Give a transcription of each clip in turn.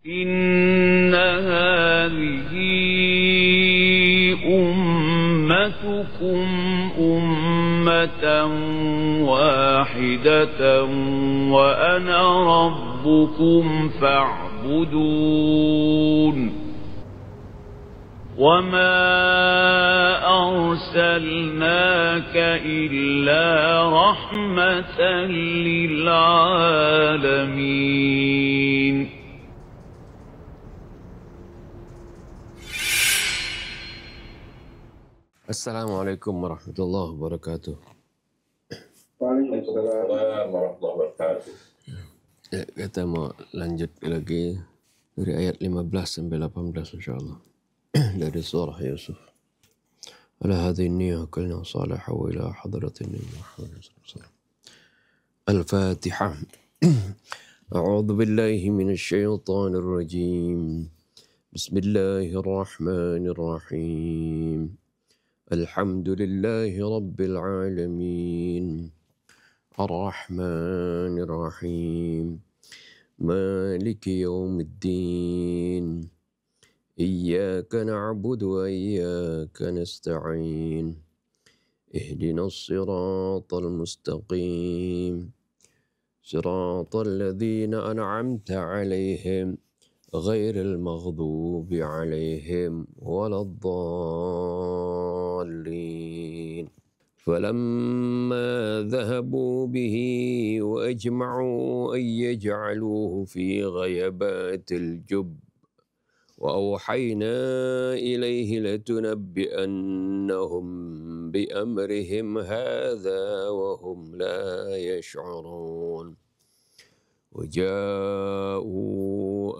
إن هذه أمتكم أمة واحدة وأنا ربكم فاعبدون وما أرسلناك إلا رحمة للعالمين. Assalamualaikum warahmatullahi wabarakatuh. Waalaikumsalam warahmatullahi wabarakatuh. Ya, kita mau lanjut lagi dari ayat 15 sampai 18 insyaallah dari surah Yusuf. Ala hadhihi niyyah kulna salih wa ila hadratin Muhammad sallallahu alaihi wasallam. Al-Fatihah. A'udzu billahi minasy syaithanir rajim. Bismillahirrahmanirrahim. Alhamdulillahi rabbil alamin. Ar-Rahmanir Rahim. Maliki yaumiddin. Iyyaka na'budu wa iyyaka nasta'in. Ihdinas siratal mustaqim. Siratal ladzina an'amta 'alaihim ghairil maghdubi 'alaihim waladdallin. فلما ذهبوا به وأجمعوا أن يجعلوه في غيبات الجب وأوحينا إليه لتنبئنهم بأمرهم هذا وهم لا يشعرون وجاءوا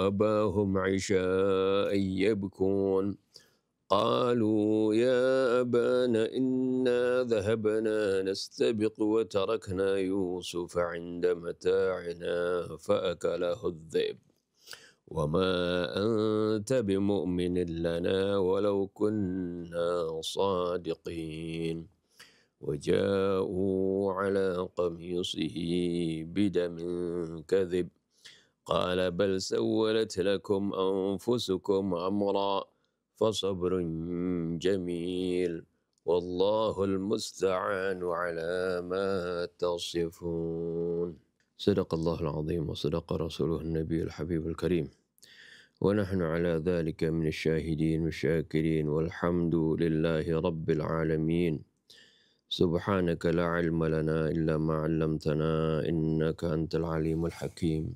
أباهم عشاء يبكون قالوا يا أبانا إنا ذهبنا نستبق وتركنا يوسف عند متاعنا فأكله الذئب وما أنت بمؤمن لنا ولو كنا صادقين وجاءوا على قميصه بدم كذب قال بل سولت لكم أنفسكم أمرا فصبر جميل والله المستعان على ما تصفون. صدق الله العظيم وصدق رسوله النبي الحبيب الكريم ونحن على ذلك من الشاهدين والشاكرين والحمد لله رب العالمين. سبحانك لا علم لنا إلا ما علمتنا إنك أنت العليم الحكيم.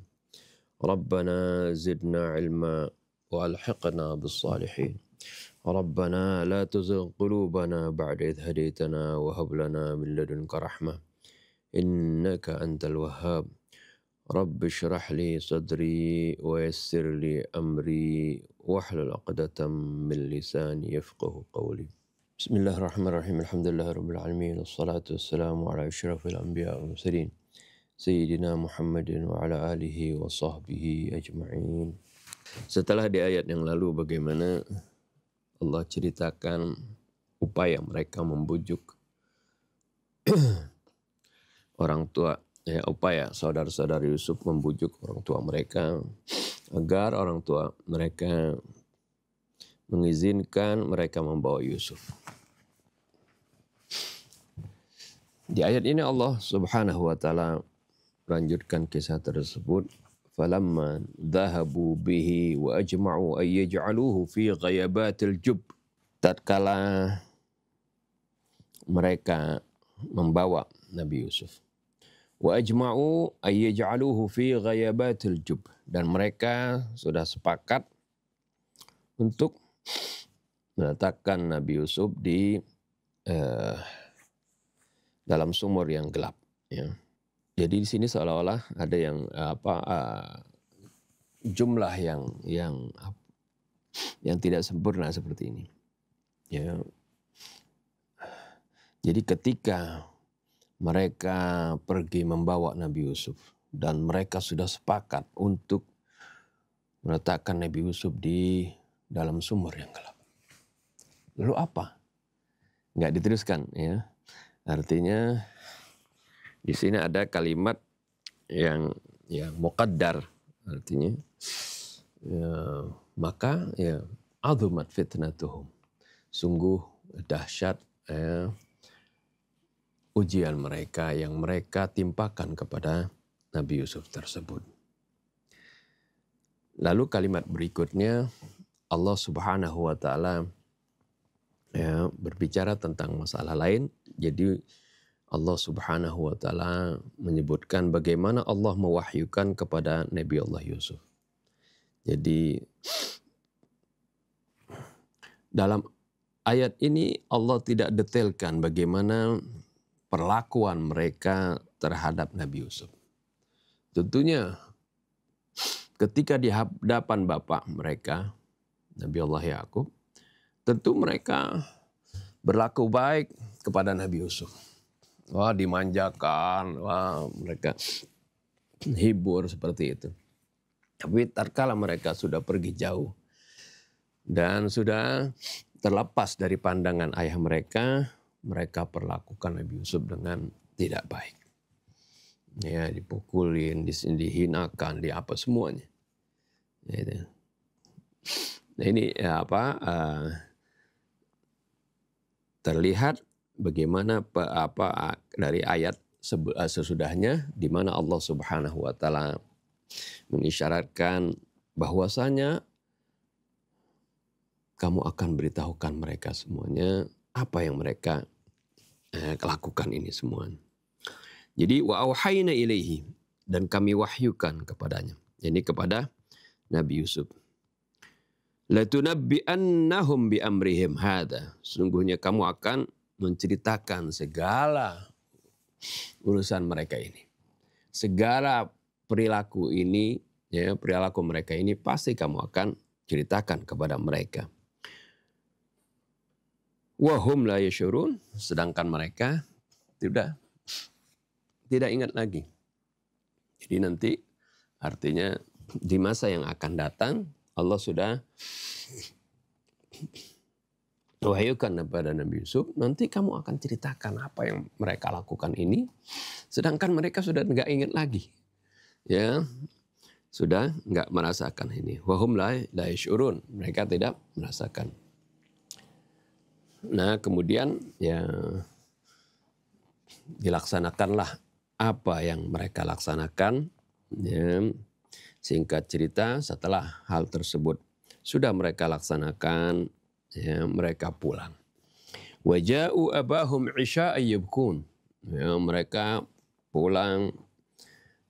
ربنا زدنا علما وألحقنا بالصالحين. ربنا لا تزغ قلوبنا بعد إذ هديتنا وهب لنا من لدنك رحمة إنك أنت الوهاب. رب اشرح لي صدري ويسر لي أمري واحلل عقدة من لساني يفقه قولي. بسم الله الرحمن الرحيم. الحمد لله رب العالمين والصلاة والسلام على أشرف الأنبياء والمرسلين سيدنا محمد وعلى آله وصحبه أجمعين. Setelah di ayat yang lalu bagaimana Allah ceritakan upaya mereka membujuk orang tua, upaya saudara-saudara Yusuf membujuk orang tua mereka agar orang tua mereka mengizinkan mereka membawa Yusuf. Di ayat ini Allah Subhanahu wa taala melanjutkan kisah tersebut. Falamma dhahabu bihi wa ajma'u ay yaj'aluhu fi ghayabatil jub. Tatkala mereka membawa Nabi Yusuf. Wa ajma'u ay yaj'aluhu fi ghayabatil jub, dan mereka sudah sepakat untuk meletakkan Nabi Yusuf di dalam sumur yang gelap, ya. Jadi di sini seolah-olah ada yang jumlah yang tidak sempurna seperti ini. Ya. Jadi ketika mereka pergi membawa Nabi Yusuf dan mereka sudah sepakat untuk meletakkan Nabi Yusuf di dalam sumur yang gelap. Lalu apa? Nggak diteruskan, ya. Artinya di sini ada kalimat yang muqaddar, artinya Ya, maka ya azumat fitnatuhum. Sungguh dahsyat ujian mereka yang mereka timpakan kepada Nabi Yusuf tersebut. Lalu kalimat berikutnya Allah Subhanahu wa taala berbicara tentang masalah lain. Jadi Allah Subhanahu wa taala menyebutkan bagaimana Allah mewahyukan kepada Nabi Allah Yusuf. Jadi dalam ayat ini Allah tidak detailkan bagaimana perlakuan mereka terhadap Nabi Yusuf. Tentunya ketika di hadapan bapak mereka, Nabi Allah Yakub, tentu mereka berlaku baik kepada Nabi Yusuf. Wah, dimanjakan, wah mereka hibur seperti itu. Tapi tatkala mereka sudah pergi jauh dan sudah terlepas dari pandangan ayah mereka, mereka perlakukan Nabi Yusuf dengan tidak baik. Ya, dipukulin, dihinakan, di apa semuanya. Ya, nah ini terlihat bagaimana dari ayat sesudahnya di mana Allah Subhanahu wa taala mengisyaratkan bahwasanya kamu akan beritahukan mereka semuanya apa yang mereka lakukan ini semua. Jadi wa auhayna ilaihi, dan kami wahyukan kepadanya, yakni kepada Nabi Yusuf. Latunabbi'annahum bi amrihim hadza. Sungguhnya kamu akan menceritakan segala urusan mereka ini. Segala perilaku ini, ya, perilaku mereka ini pasti kamu akan ceritakan kepada mereka. Wa hum la yashurun, sedangkan mereka tidak ingat lagi. Jadi nanti artinya di masa yang akan datang Allah sudah wahyukan kepada Nabi Yusuf, nanti kamu akan ceritakan apa yang mereka lakukan ini, sedangkan mereka sudah nggak ingat lagi, ya, sudah nggak merasakan ini. Wahum la yashurun, mereka tidak merasakan. Nah kemudian ya dilaksanakanlah apa yang mereka laksanakan. Ya, singkat cerita, setelah hal tersebut sudah mereka laksanakan, ya, mereka pulang. Waja'u abahum isya'a yabkun. Ya, mereka pulang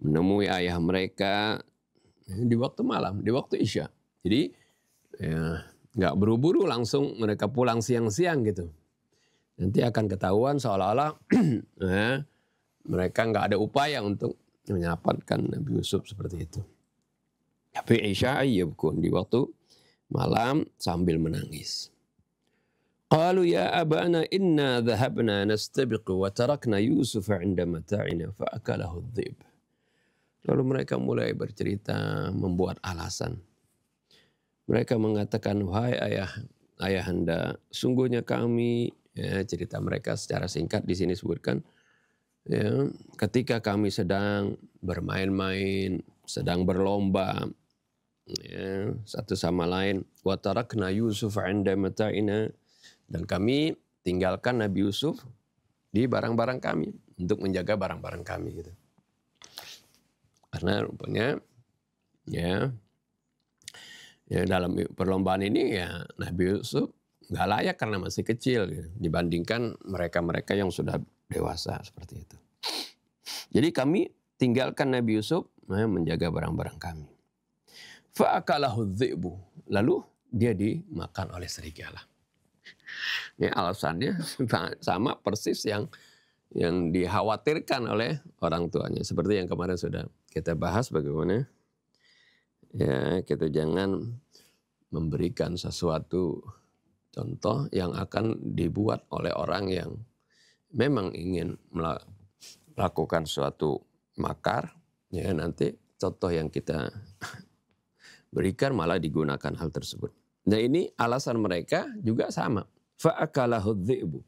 menemui ayah mereka di waktu malam, di waktu isya. Jadi ya, nggak buru-buru langsung mereka pulang siang-siang gitu. Nanti akan ketahuan seolah-olah ya, mereka nggak ada upaya untuk menyelamatkan Nabi Yusuf seperti itu. Tapi isya yabkun, di waktu malam sambil menangis. Qalu ya abana inna dhahabna nastabiqu wa tarakna Yusuf 'inda mata'ina fa akalahu adh-dhib. Lalu mereka mulai bercerita, membuat alasan. Mereka mengatakan, wahai ayahanda, sungguhnya kami, ya, cerita mereka secara singkat di sini sebutkan, ya, ketika kami sedang bermain-main, sedang berlomba, ya, satu sama lain, wa tarakna Yusuf 'inda mata'ina, dan kami tinggalkan Nabi Yusuf di barang-barang kami untuk menjaga barang-barang kami gitu. Karena rupanya ya dalam perlombaan ini ya Nabi Yusuf nggak layak karena masih kecil gitu, dibandingkan mereka-mereka yang sudah dewasa seperti itu. Jadi kami tinggalkan Nabi Yusuf menjaga barang-barang kami. Fa'akalahu dhi'bu, lalu dia dimakan oleh serigala. Ini alasannya sama persis yang dikhawatirkan oleh orang tuanya. Seperti yang kemarin sudah kita bahas bagaimana ya kita jangan memberikan sesuatu contoh yang akan dibuat oleh orang yang memang ingin melakukan suatu makar, ya nanti contoh yang kita berikan malah digunakan hal tersebut. Nah ini alasan mereka juga sama. Fa'akalahu dhi'bu.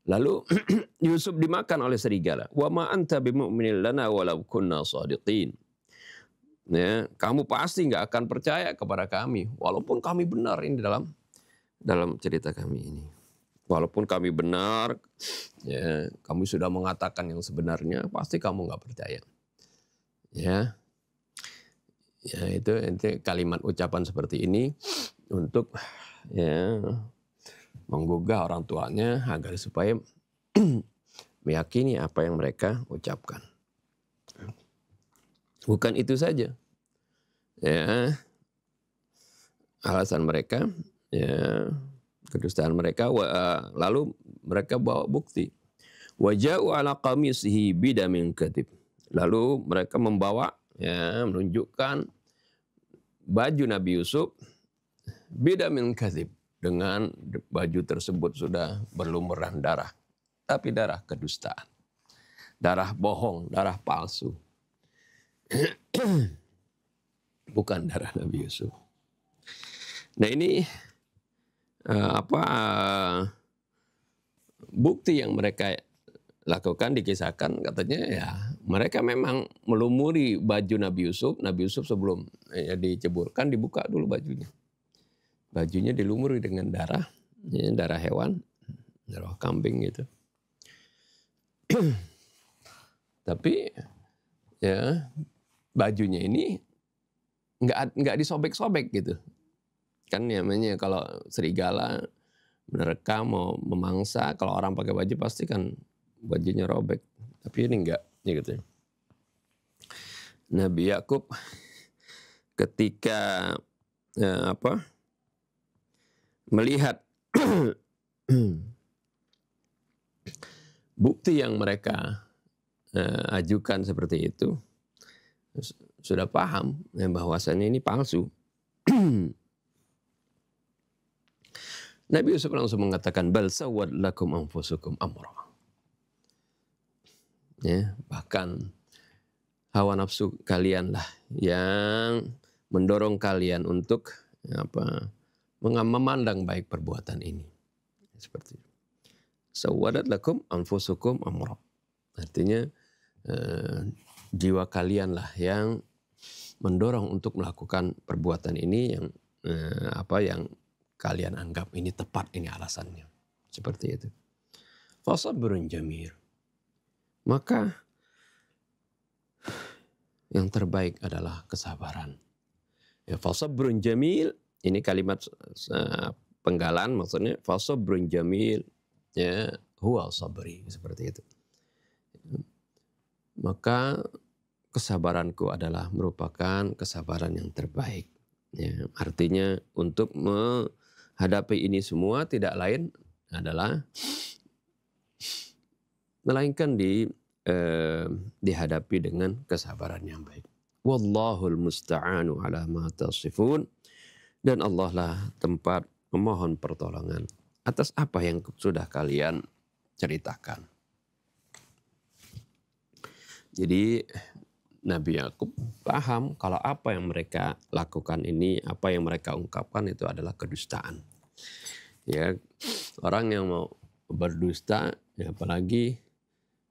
Lalu Yusuf dimakan oleh serigala. Wa ma anta bimu'minin lana walau kunna shadiqin. Ya, kamu pasti nggak akan percaya kepada kami, walaupun kami benar ini dalam cerita kami ini. Walaupun kami benar, ya, kami sudah mengatakan yang sebenarnya, pasti kamu nggak percaya. Ya, ya itu kalimat ucapan seperti ini untuk ya menggugah orang tuanya agar supaya meyakini apa yang mereka ucapkan. Bukan itu saja, ya alasan mereka, ya kedustaan mereka. Lalu mereka bawa bukti. Waja'u ala qamisihi bidamin kadhib. Lalu mereka membawa, ya menunjukkan baju Nabi Yusuf bidamin kadhib, dengan baju tersebut sudah berlumuran darah, tapi darah kedustaan, darah bohong, darah palsu. Bukan darah Nabi Yusuf. Nah ini bukti yang mereka lakukan, dikisahkan katanya ya mereka memang melumuri baju Nabi Yusuf. Nabi Yusuf sebelum diceburkan dibuka dulu bajunya. Bajunya dilumuri dengan darah, ya, darah hewan, darah kambing gitu. Tapi ya bajunya ini nggak disobek-sobek gitu. Kan namanya kalau serigala menerka mau memangsa, kalau orang pakai baju pasti kan bajunya robek. Tapi ini enggak, ya gitu. Nabi Yakub ketika melihat bukti yang mereka ajukan seperti itu, sudah paham bahwasannya ini palsu. Nabi Yusuf langsung mengatakan, bal sawwat lakum anfusukum amra. Ya, bahkan hawa nafsu kalian lah yang mendorong kalian untuk memandang baik perbuatan ini. Seperti itu. Sawwadat lakum anfusukum amra. Artinya jiwa kalian lah yang mendorong untuk melakukan perbuatan ini yang yang kalian anggap ini tepat, ini alasannya. Seperti itu. Fasabrun jamil. Maka yang terbaik adalah kesabaran. Ya, fasabrun jamil, ini kalimat penggalan, maksudnya fasabrun jamil, ya huwa sabri, seperti itu. Maka kesabaranku adalah merupakan kesabaran yang terbaik. Ya, artinya untuk menghadapi ini semua tidak lain adalah melainkan dihadapi dengan kesabaran yang baik. Wallahul musta'anu ala ma tasifun. Dan Allah lah tempat memohon pertolongan atas apa yang sudah kalian ceritakan. Jadi Nabi Yakub paham kalau apa yang mereka lakukan ini, apa yang mereka ungkapkan itu adalah kedustaan. Ya, orang yang mau berdusta, ya, apalagi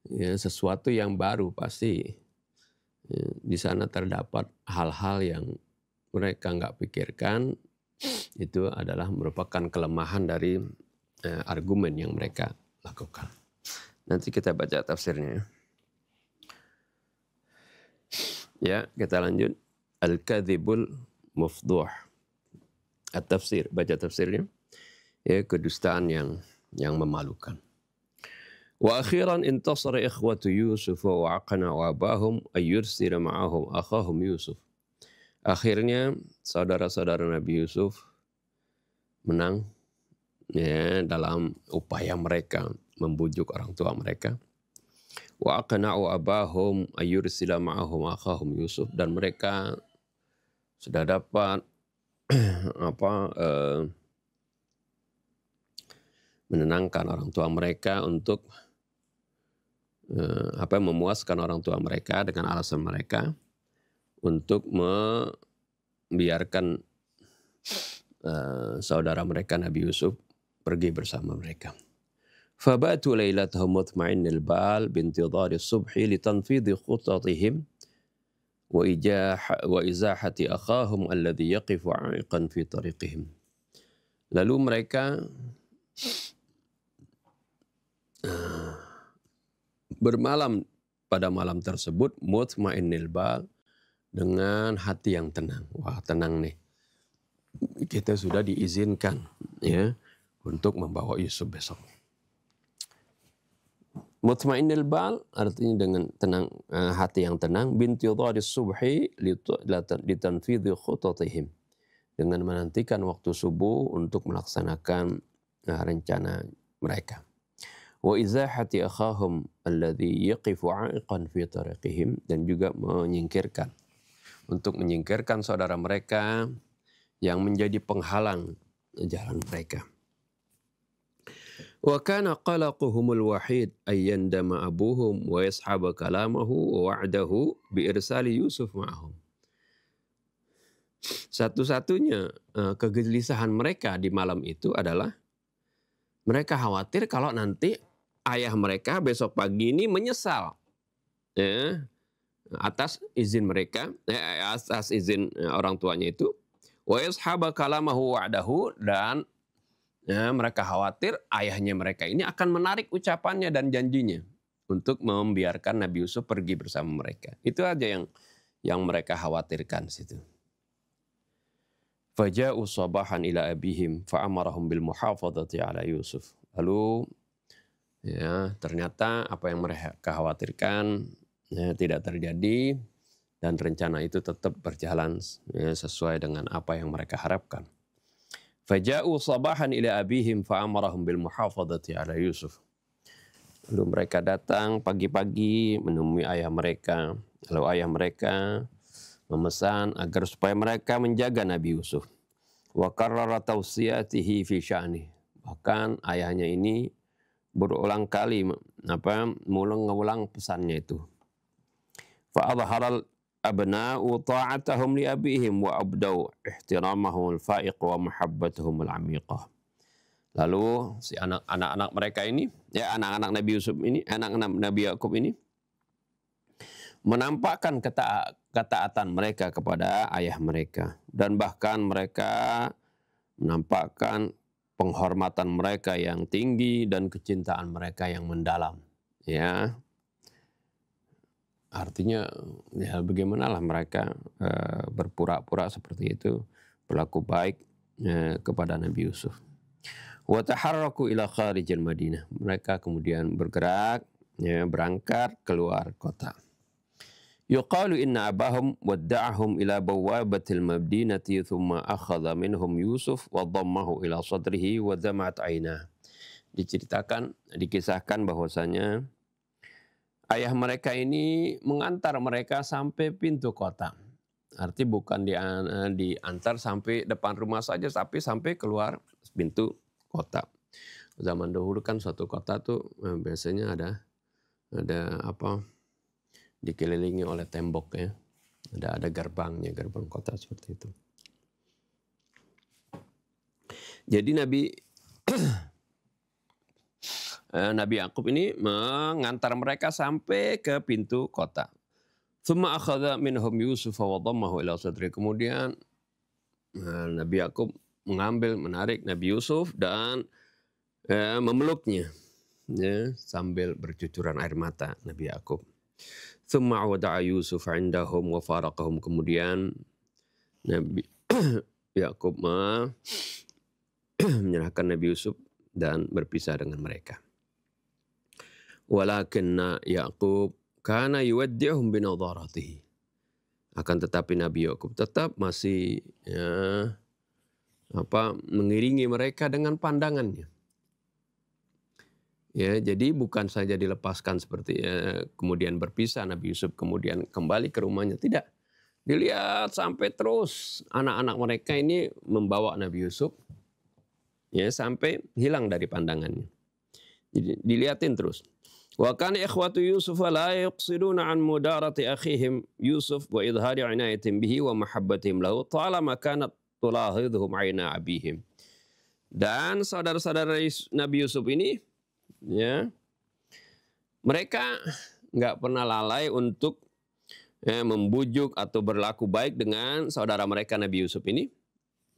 ya, sesuatu yang baru, pasti ya, di sana terdapat hal-hal yang mereka nggak pikirkan, itu adalah merupakan kelemahan dari argumen yang mereka lakukan. Nanti kita baca tafsirnya. Ya, kita lanjut. Al-Kadhibul Mufduh. At-Tafsir, baca tafsirnya. Ya, kedustaan yang memalukan. Wa akhiran intasara ikhwatu Yusuf wa aqna'u abahum ayyursila ma'ahum akhahum Yusuf. Akhirnya saudara-saudara Nabi Yusuf menang, ya, dalam upaya mereka membujuk orang tua mereka. Wa aqna'u abahum ayyursila ma'ahum akhahum Yusuf, dan mereka sudah dapat menenangkan orang tua mereka untuk memuaskan orang tua mereka dengan alasan mereka untuk membiarkan saudara mereka Nabi Yusuf pergi bersama mereka. Fabatu lailatahum mutma'innil bal bintidhari subhi litanfidhi khutatihim wa izahati akhahum alladhi yaqifu 'aiqan fi tariqihim. Lalu mereka bermalam pada malam tersebut mutmainnil bal, dengan hati yang tenang. Wah, tenang nih. Kita sudah diizinkan ya untuk membawa Yusuf besok. Mutmainnil bal artinya dengan tenang, hati yang tenang, bintidharis subhi litanfidhi khutatihim, dengan menantikan waktu subuh untuk melaksanakan rencana mereka. Wa izahati akhahum alladhi yaqifu 'aiqan fi tariqihim, dan juga untuk menyingkirkan saudara mereka yang menjadi penghalang jalan mereka. Wa kana qalaquhumul wahid ay yandama abuhum wa yashaba kalamahu wa wa'dahu bi irsali Yusuf ma'ahum. Satu-satunya kegelisahan mereka di malam itu adalah mereka khawatir kalau nanti ayah mereka besok pagi ini menyesal ya, atas izin mereka, atas izin orang tuanya itu. Wa yashaba kalamahu wa'dahu, dan mereka khawatir ayahnya mereka ini akan menarik ucapannya dan janjinya untuk membiarkan Nabi Yusuf pergi bersama mereka. Itu aja yang mereka khawatirkan situ. Faja'u sabahan ila abihim fa'amarahum bil muhafadhati ala Yusuf. Lalu ya, ternyata apa yang mereka khawatirkan tidak terjadi, dan rencana itu tetap berjalan sesuai dengan apa yang mereka harapkan. Faja'u sabahan ila abihim fa'amarahum bil muhafadhati ala Yusuf. Lalu mereka datang pagi-pagi menemui ayah mereka. Lalu ayah mereka memesan agar supaya mereka menjaga Nabi Yusuf. Wa qarrara tawsiyatihi fi sya'ni. Bahkan ayahnya ini berulang kali mengulang pesannya itu. Fa adharal abna'u ta'atahum li abihim wa abdau ihtiramahum al-fa'iq wa mahabbatahum al-'amiqah. Lalu si anak-anak mereka ini, ya anak-anak Nabi Yusuf ini, anak-anak Nabi Yakub ini menampakkan ketaatan mereka kepada ayah mereka, dan bahkan mereka menampakkan penghormatan mereka yang tinggi dan kecintaan mereka yang mendalam. Ya, artinya ya bagaimanalah mereka berpura-pura seperti itu, berlaku baik kepada Nabi Yusuf. Wa taharraku ila kharijil Madinah. Mereka kemudian bergerak, berangkat keluar kota. Yuqalu inna abahum wadda'ahum ila bawabatil madinati thumma akhadha minhum Yusuf wa dhammahu ila sadrihi wa dhama'at aynah. Dikisahkan bahwasanya ayah mereka ini mengantar mereka sampai pintu kota. Arti bukan diantar sampai depan rumah saja, tapi sampai keluar pintu kota. Zaman dahulu kan suatu kota tuh biasanya ada dikelilingi oleh tembok ya. Ada gerbangnya, gerbang kota seperti itu. Jadi Nabi Yakub ini mengantar mereka sampai ke pintu kota. Tsumma akhadha minhum Yusuf wa dhammahu ila sadri. Kemudian Nabi Yakub menarik Nabi Yusuf dan memeluknya ya, sambil bercucuran air mata Nabi Yakub. Tsumma wada'a Yusuf 'indahum wa faraqahum. Kemudian Nabi Yakub menyerahkan Nabi Yusuf dan berpisah dengan mereka. Walakinna Yaqub kana yuwaddi'uhum binadharatihi. Akan tetapi Nabi Yakub tetap masih mengiringi mereka dengan pandangannya. Ya, jadi bukan saja dilepaskan seperti kemudian berpisah Nabi Yusuf kemudian kembali ke rumahnya, tidak. Dilihat sampai terus anak-anak mereka ini membawa Nabi Yusuf ya sampai hilang dari pandangannya. Jadi dilihatin terus. Wa kana ikhwatu Yusuf la yaqsiduna an mudarati akhihim Yusuf wa idhari inayatin bihi wa mahabbatihim lahu talama kanat tulahidhum aina abihim. Dan saudara-saudara Nabi Yusuf ini ya, mereka nggak pernah lalai untuk membujuk atau berlaku baik dengan saudara mereka Nabi Yusuf ini,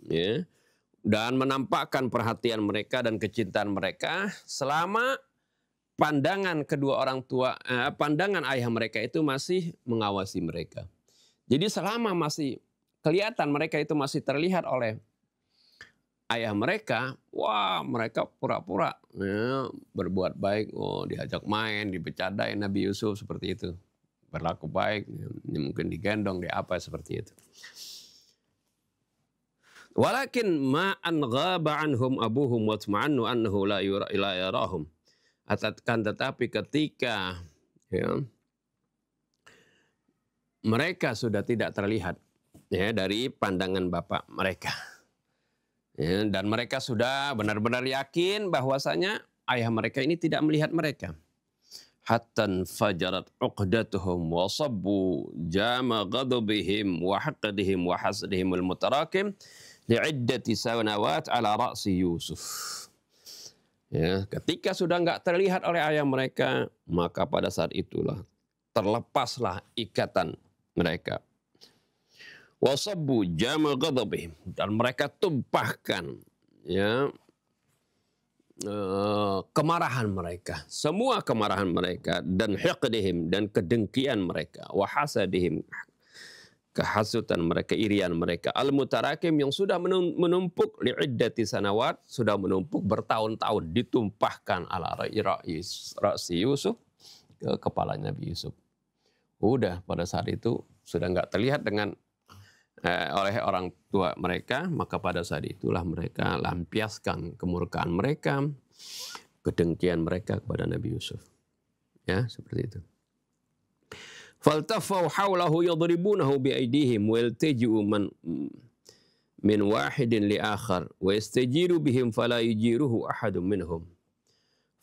ya, dan menampakkan perhatian mereka dan kecintaan mereka selama pandangan kedua orang tua, pandangan ayah mereka itu masih mengawasi mereka. Jadi selama masih kelihatan mereka itu masih terlihat oleh ayah mereka, wah mereka pura-pura ya, berbuat baik, diajak main, dibecadain Nabi Yusuf seperti itu. Berlaku baik, mungkin digendong, di apa seperti itu. Walakin ma'an ghaba anhum abuhum watma'annu annahu la yarahum. Akan tetapi ketika ya, mereka sudah tidak terlihat ya, dari pandangan bapak mereka. Ya, dan mereka sudah benar-benar yakin bahwasanya ayah mereka ini tidak melihat mereka. Hatta fajarat uqdatuhum wa sabbu jama ghadabihim wa haqqadihim wa hasadihim al-mutarakim li'iddati sanawat ala ra'si Yusuf. Ya, ketika sudah enggak terlihat oleh ayah mereka, maka pada saat itulah terlepaslah ikatan mereka. Wa sabbu jama ghadabihim, dan mereka tumpahkan ya kemarahan mereka, semua kemarahan mereka, dan hiqdihim, dan kedengkian mereka, wa hasadihim, kehasutan mereka, irian mereka, al-mutarakim, yang sudah menumpuk li'iddati sanawat, sudah menumpuk bertahun-tahun, ditumpahkan ala ra'si Yusuf, ke kepala Nabi Yusuf. Udah pada saat itu sudah enggak terlihat dengan oleh orang tua mereka, maka pada saat itulah mereka lampiaskan kemurkaan mereka, kedengkian mereka kepada Nabi Yusuf. Ya, seperti itu. Faltafau haulahu yadribunahu biaydihim wa yaltaji'u min wahidin li akhar wa yastajiru bihim fala yujiruhu ahadun minhum.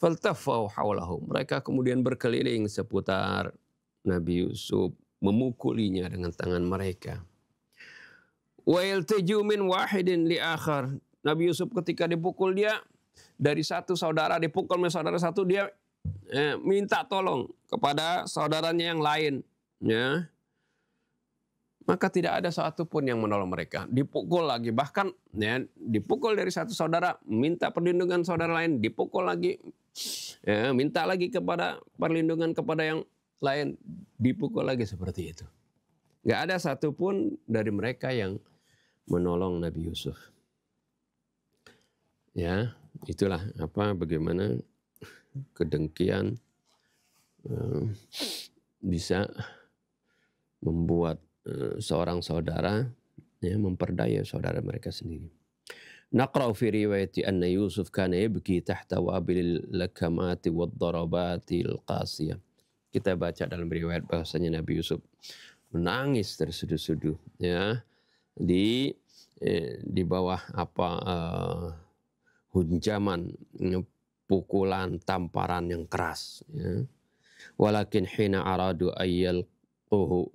Faltafau haulahu, mereka kemudian berkeliling seputar Nabi Yusuf, memukulinya dengan tangan mereka. Wa yaltaju min wahidin li akhar. Nabi Yusuf ketika dipukul, dia dari satu saudara dipukul oleh saudara satu, dia minta tolong kepada saudaranya yang lain, ya. Maka tidak ada satupun yang menolong mereka. Dipukul lagi, bahkan ya, dipukul dari satu saudara, minta perlindungan saudara lain, dipukul lagi, ya, minta lagi kepada perlindungan kepada yang lain, dipukul lagi, seperti itu. Nggak ada satupun dari mereka yang menolong Nabi Yusuf. Ya, itulah bagaimana kedengkian bisa membuat seorang saudara ya, memperdaya saudara mereka sendiri. Naqra'u fi riwayati anna Yusuf kana yabki tahta wabilil lakamati wad darabatil qasiyah. Kita baca dalam riwayat bahwasanya Nabi Yusuf menangis terseduh-seduh ya, di bawah hunjaman, pukulan, tamparan yang keras ya. Walakin hina aradu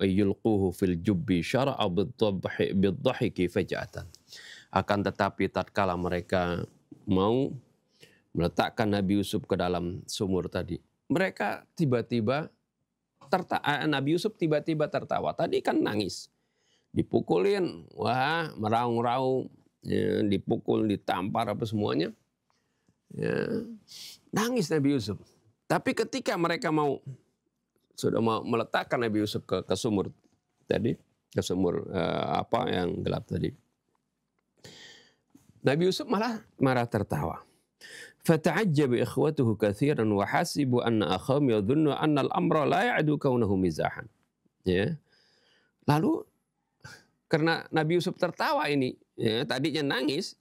ayyulquhu fil jubbi syara'a bid-dhahiki faja'atan. Akan tetapi tatkala mereka mau meletakkan Nabi Yusuf ke dalam sumur tadi, mereka tiba-tiba Nabi Yusuf tiba-tiba tertawa. Tadi kan nangis, dipukulin, wah meraung-raung, ya, dipukul, ditampar apa semuanya, ya, nangis Nabi Yusuf. Tapi ketika mereka sudah mau meletakkan Nabi Yusuf ke sumur tadi, ke sumur yang gelap tadi, Nabi Yusuf malah tertawa. Fata'ajjaba ikhwatuhu katsiran wa hasibu anna akhahum yadhunnu anna al-amra la ya'du kaunahu mizahan. Ya. Lalu karena Nabi Yusuf tertawa ini, ya, tadinya nangis,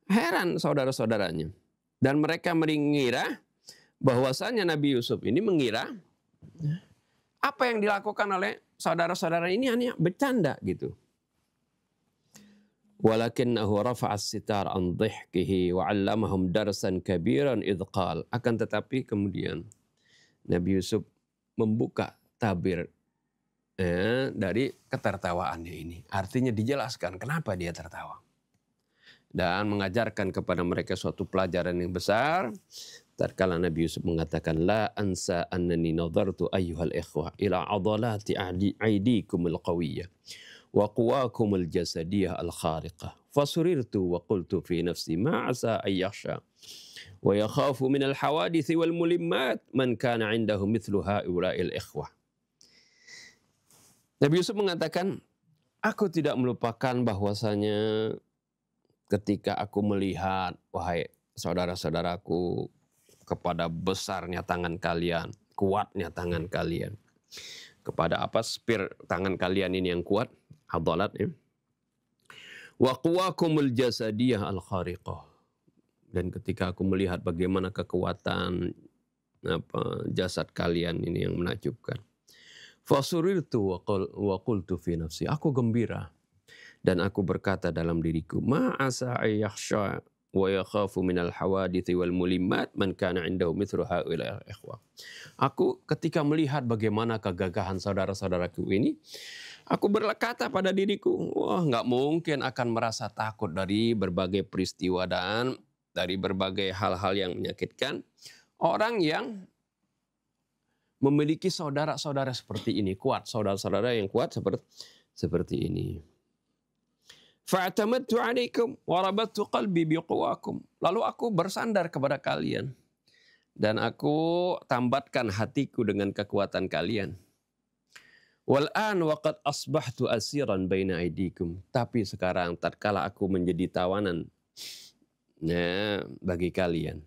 heran saudara-saudaranya. Dan mereka mengira bahwasanya Nabi Yusuf ini mengira apa yang dilakukan oleh saudara-saudara ini hanya bercanda gitu. Walakinnahu rafa'a as-sitar an dhihkihi wa 'allamahum darsan kabiran idh qala. Akan tetapi kemudian Nabi Yusuf membuka tabir dari ketertawaannya ini. Artinya dijelaskan kenapa dia tertawa. Dan mengajarkan kepada mereka suatu pelajaran yang besar tatkala Nabi Yusuf mengatakan la ansa annani nadartu ayyuhal ikhwah ila adalati aidikumul qawiyyah wa quwakumul jasadiyah al khariqah fasurirtu wa qultu fi nafsi ma asa ay yakhsha wa yakhafu min al hawadithi wal mulimmat man kana indahu mithlu haula'il ikhwah. Nabi Yusuf mengatakan, aku tidak melupakan bahwasanya ketika aku melihat, wahai saudara-saudaraku, kepada besarnya tangan kalian, kuatnya tangan kalian. Kepada apa? Spir tangan kalian ini yang kuat, adalat ya. Wa quwakumul jasadiyah al-khariqah. Dan ketika aku melihat bagaimana kekuatan jasad kalian ini yang menakjubkan. Fasurirtu wa qultu fi nafsi. Aku gembira dan aku berkata dalam diriku, ma asa ayyakhsha wa yakhafu minal hawadithi wal mulimmat man kana indahu mithlu haula'il ikhwah. Aku ketika melihat bagaimana kegagahan saudara-saudaraku ini, aku berkata pada diriku, wah nggak mungkin akan merasa takut dari berbagai peristiwa dan dari berbagai hal-hal yang menyakitkan. Orang yang memiliki saudara-saudara seperti ini, kuat, saudara-saudara yang kuat seperti ini. Fa'tamadtu 'alaikum wa rabattu qalbi biquwakum. Lalu aku bersandar kepada kalian dan aku tambatkan hatiku dengan kekuatan kalian. Wal an wa qad asbahtu asiran baina aidikum. Tapi sekarang tatkala aku menjadi tawanan bagi kalian.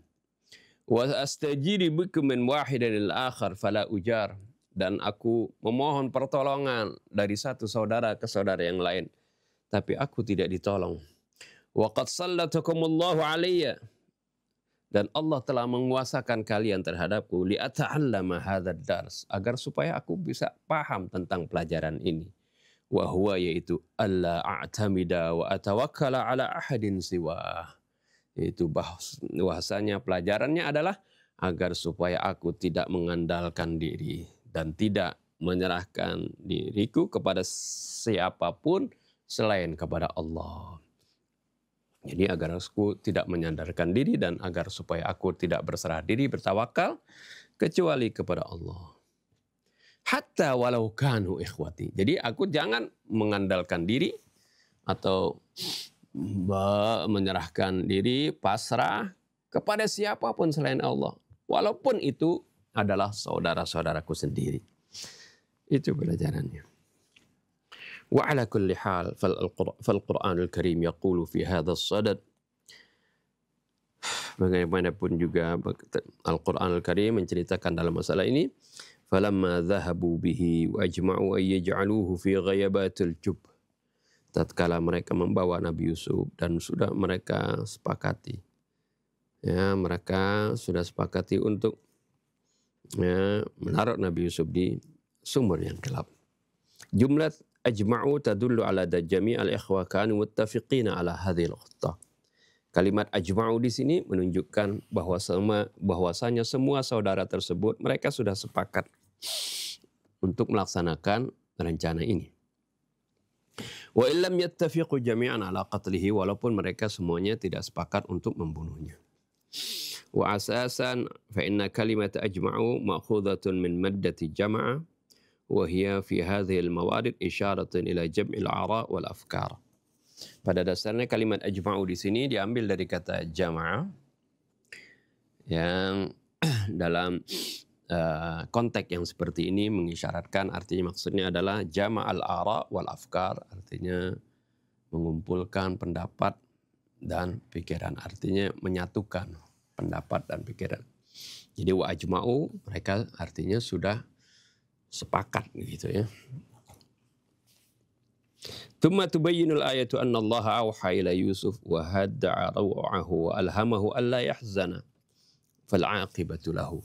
Wa astajiri bikum min wahidin lil akhar fala ujar. Dan aku memohon pertolongan dari satu saudara ke saudara yang lain, tapi aku tidak ditolong. Wa qad sallatakumullahu alayya. Dan Allah telah menguasakan kalian terhadapku li ata'allama hadzal dars, agar supaya aku bisa paham tentang pelajaran ini. Wa huwa, yaitu alla a'tamida wa atawakkala ala ahadin siwa. Itu bahwasanya pelajarannya adalah agar supaya aku tidak mengandalkan diri dan tidak menyerahkan diriku kepada siapapun selain kepada Allah. Jadi agar aku tidak menyandarkan diri dan agar supaya aku tidak berserah diri, bertawakal kecuali kepada Allah. Hatta walau kanu ikhwati. Jadi aku jangan mengandalkan diri atau menyerahkan diri, pasrah kepada siapapun selain Allah. Walaupun itu adalah saudara-saudaraku sendiri. Itu pelajarannya. وعلى كل حال فالقرآن الكريم يقول في هذا الصدد. Bagaimanapun juga Al-Quran Al-Karim menceritakan dalam masalah ini, فَلَمَّا ذَهَبُوا بِهِ وَأَجْمَعُوا أَن يَجْعَلُوهُ فِي غَيَبَاتِ الْجُبِّ. Tatkala mereka membawa Nabi Yusuf dan sudah mereka sepakati, mereka sudah sepakati untuk menaruh Nabi Yusuf di sumur yang gelap. Jumlah ajma'u tadullu ala jami' al-ikhwa kanu muttafiqina ala hadhil khuttah. Kalimat ajma'u di sini menunjukkan bahwasanya semua saudara tersebut mereka sudah sepakat untuk melaksanakan rencana ini. Wa illam yattafiqu jami'an ala qatlihi, walaupun mereka semuanya tidak sepakat untuk membunuhnya. Wa asasan fa inna kalimat ajma'u ma'khudatun min maddati jama'a وهي في هذه الموارد إشارة إلى جمع الآراء والأفكار. Pada dasarnya kalimat ajma'u di sini diambil dari kata jama'a yang dalam konteks yang seperti ini mengisyaratkan, artinya maksudnya adalah jama'al ara wal afkar, artinya mengumpulkan pendapat dan pikiran, artinya menyatukan pendapat dan pikiran. Jadi wa ajma'u mereka artinya sudah sepakat gitu ya. Thumma tubayyinul ayatu anna Allah awha ila Yusuf wa hadda'a raw'ahu wa alhamahu alla yahzana fal 'aqibatu lahu.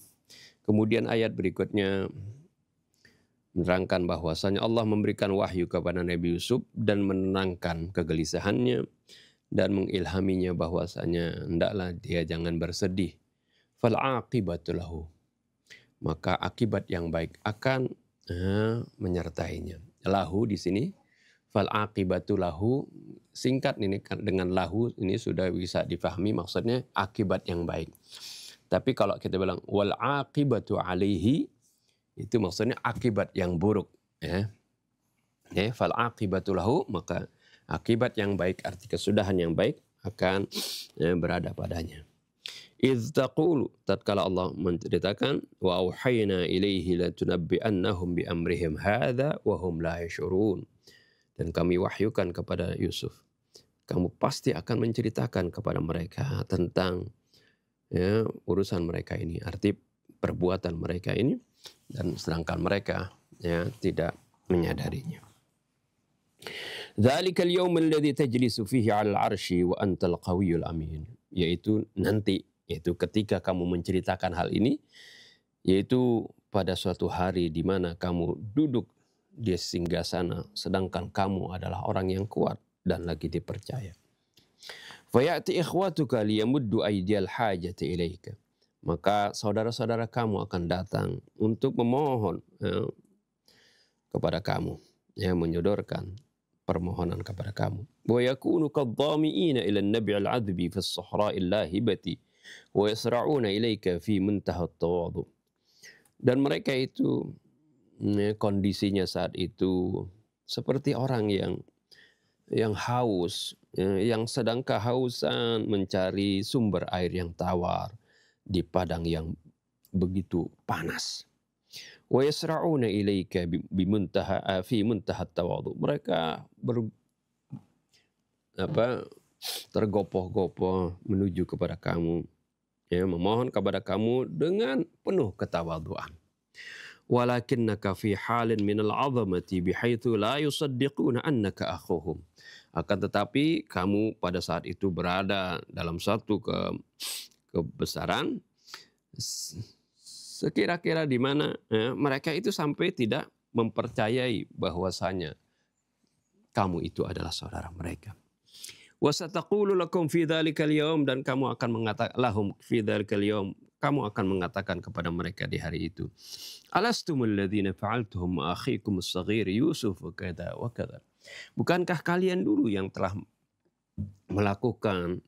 Kemudian ayat berikutnya menerangkan bahwasanya Allah memberikan wahyu kepada Nabi Yusuf dan menenangkan kegelisahannya dan mengilhaminya bahwasanya hendaklah dia jangan bersedih. Fal 'aqibatu lahu. Maka akibat yang baik akan menyertainya. Lahu di sini, fal aqibatu lahu, singkat ini dengan lahu ini sudah bisa difahami maksudnya akibat yang baik. Tapi kalau kita bilang wal aqibatu alaihi, itu maksudnya akibat yang buruk, ya. Ya, fal aqibatu lahu, maka akibat yang baik, arti kesudahan yang baik akan berada padanya. Idz taqulu, tatkala Allah menceritakan wa auhayna ilaihi latunabbi'annahum bi amrihim hadza wa hum la yash'urun. Dan kami wahyukan kepada Yusuf, kamu pasti akan menceritakan kepada mereka tentang urusan mereka ini, arti perbuatan mereka ini, dan sedangkan mereka tidak menyadarinya. Dzalikal yaumul ladzi tajlisu fihi 'alal 'arsy wa antal qawiyyul amin. Yaitu nanti, yaitu ketika kamu menceritakan hal ini, yaitu pada suatu hari di mana kamu duduk di singgasana sedangkan kamu adalah orang yang kuat dan lagi dipercaya. Fayati ikhwatuka liyamuddu aydiyal hajati ilaika. Maka saudara-saudara kamu akan datang untuk memohon kepada kamu, menyodorkan permohonan kepada kamu. Wa yakunu kadh-dhami'ina ila an-nabi' al-'adbi fi as-sahra'i al-lahibati wa yasra'una ilaika fi muntaha at-tawadhu. Dan mereka itu kondisinya saat itu seperti orang yang haus, yang sedang kehausan mencari sumber air yang tawar di padang yang begitu panas. Wa yasra'una ilaika fi muntaha at-tawadhu. Mereka tergopoh-gopoh menuju kepada kamu, memohon kepada kamu dengan penuh ketawaduan. Walakinnaka fi halin minal 'azamati bihaitsu la yusaddiquna annaka akhuhum. Akan tetapi kamu pada saat itu berada dalam satu kebesaran sekira-kira di mana mereka itu sampai tidak mempercayai bahwasanya kamu itu adalah saudara mereka. Wasataqulu lakum fi dzalikal yaum, dan kamu akan mengatakan lahum fi dzalikal yaum, kamu akan mengatakan kepada mereka di hari itu, alastumul ladzina fa'altuhum ma akhikum as-saghir Yusuf kada wa kada. Bukankah kalian dulu yang telah melakukan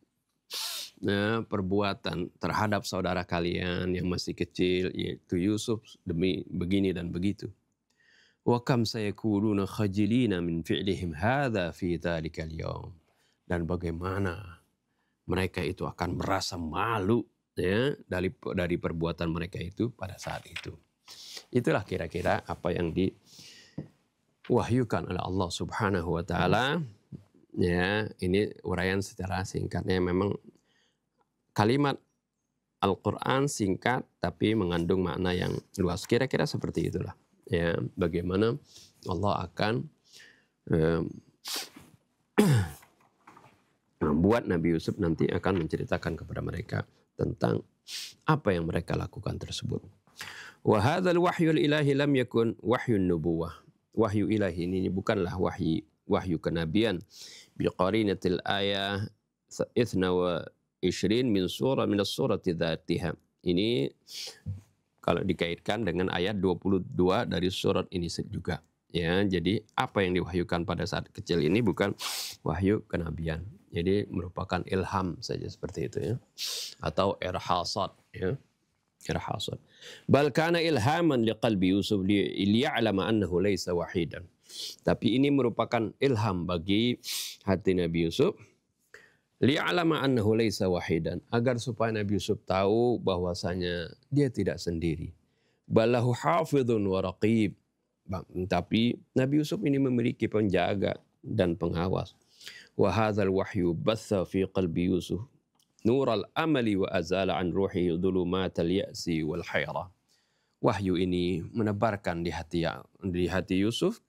perbuatan terhadap saudara kalian yang masih kecil, yaitu Yusuf, demi begini dan begitu. Wa kam sayakuluna khajilina min fi'lihim hadza fi dzalikal yaum. Dan bagaimana mereka itu akan merasa malu dari perbuatan mereka itu pada saat itu. Itulah kira-kira apa yang diwahyukan oleh Allah Subhanahu wa taala. Ya, ini uraian secara singkatnya. Memang kalimat Al-Qur'an singkat tapi mengandung makna yang luas. Kira-kira seperti itulah. Ya, bagaimana Allah akan membuat Nabi Yusuf nanti akan menceritakan kepada mereka tentang apa yang mereka lakukan tersebut. Wa hadzal wahyul ilahi lam yakun wahyun nubuwah. Wahyu ilahi ini bukanlah wahyu kenabian. Biqarinatil ayah 22 min as-surati dzatiha. Ini kalau dikaitkan dengan ayat 22 dari surat ini juga. Ya, jadi apa yang diwahyukan pada saat kecil ini bukan wahyu kenabian. Jadi merupakan ilham saja seperti itu, ya. Atau irhasat, ya. Irhasat. Bal kana ilhaman liqalbi Yusuf liya'lama annahu laysa wahidan. Tapi ini merupakan ilham bagi hati Nabi Yusuf, liya'lama annahu laysa wahidan, agar supaya Nabi Yusuf tahu bahwasanya dia tidak sendiri. Balahu hafidhun wa raqib. Tapi Nabi Yusuf ini memiliki penjaga dan pengawas. Wa hadzal wahyu batha fi qalbi Yusuf nural amali wa azala an ruhi dhulumatal ya'si wal hayra. Wahyu ini menebarkan di hati Yusuf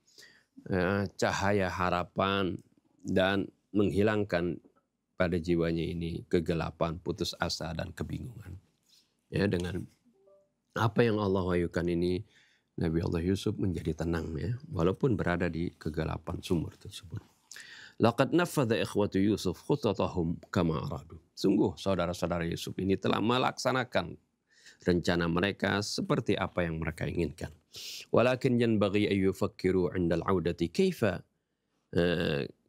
cahaya harapan dan menghilangkan pada jiwanya ini kegelapan, putus asa dan kebingungan. Ya, dengan apa yang Allah wahyukan ini, Nabi Allah Yusuf menjadi tenang, ya, walaupun berada di kegelapan sumur tersebut. Laqad nafadha ikhwatu Yusuf khutatahum kama aradu. Sungguh saudara-saudara Yusuf ini telah melaksanakan rencana mereka seperti apa yang mereka inginkan. Walakin yanbaghi an yufakkiru 'inda al-'audati kaifa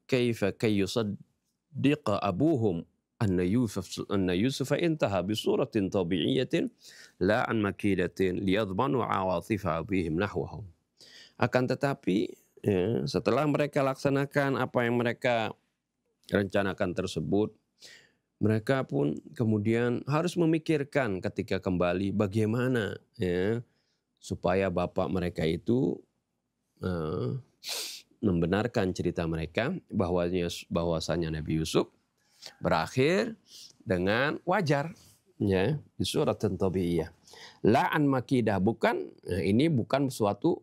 kay yusaddiqa abuhum anna Yusuf intaha bi suratin tabi'iyatin la an makidatin liyadmanu awathifa abihim nahwahum. Akan tetapi ya, setelah mereka laksanakan apa yang mereka rencanakan tersebut, mereka pun kemudian harus memikirkan ketika kembali bagaimana ya supaya bapak mereka itu membenarkan cerita mereka bahwasanya Nabi Yusuf berakhir dengan wajar ya di surat Tabi'iyah. La'an makidah ini bukan suatu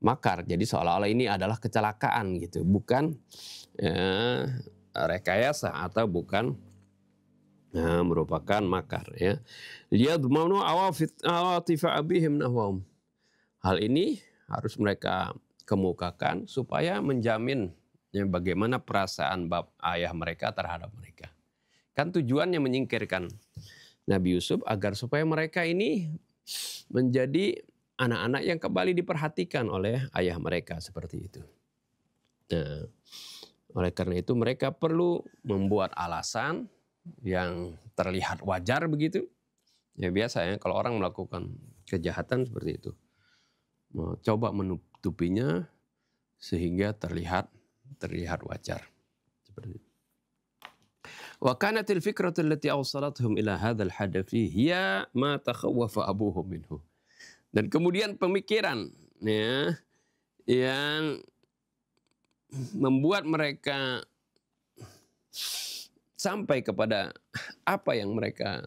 makar. Jadi seolah-olah ini adalah kecelakaan gitu, bukan rekayasa atau bukan merupakan makar ya. Liyadmanu awatif abihim nahwahum. Hal ini harus mereka kemukakan supaya menjamin ya, bagaimana perasaan ayah mereka terhadap mereka. Kan tujuannya menyingkirkan Nabi Yusuf agar supaya mereka ini menjadi anak-anak yang kembali diperhatikan oleh ayah mereka seperti itu. Nah, oleh karena itu mereka perlu membuat alasan yang terlihat wajar begitu. Ya biasanya kalau orang melakukan kejahatan seperti itu, coba menutupinya sehingga terlihat wajar seperti itu. Wa kanatil fikratu allati awsalathum ila hadzal hadathi hiya ma takhawwafa abuhum minhu. Dan kemudian pemikiran ya yang membuat mereka sampai kepada apa yang mereka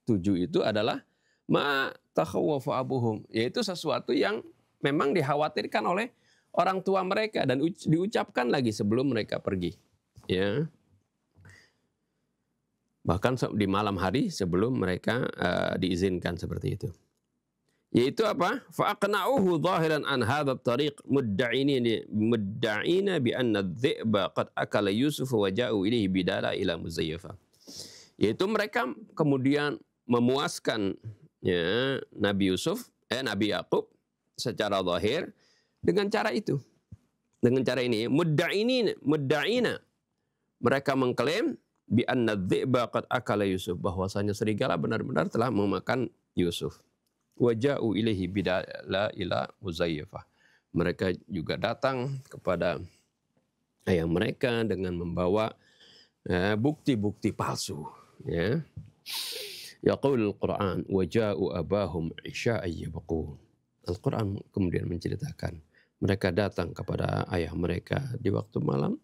tuju itu adalah ma takhawwafa abuhum, yaitu sesuatu yang memang dikhawatirkan oleh orang tua mereka dan diucapkan lagi sebelum mereka pergi ya. Bahkan di malam hari sebelum mereka diizinkan seperti itu. Yaitu apa? Fa'aqna'uhu zahiran an hadha at-tariq mudda'ina bi anna adh-dhi'ba qad akala Yusuf wa ja'u ilayhi bidala ila muzayyafa. Yaitu mereka kemudian memuaskan ya, Nabi Yakub secara zahir dengan cara itu. Dengan cara ini mudda'ina mereka mengklaim bi anna adh-dhi'ba qad akala Yusuf, bahwasanya serigala benar-benar telah memakan Yusuf. Waja'u ilaihi bidala ila muzayyafah. Mereka juga datang kepada ayah mereka dengan membawa bukti-bukti palsu ya. Yaqulul Quran waja'u abahum isya'a yabqun. Al-Quran kemudian menceritakan mereka datang kepada ayah mereka di waktu malam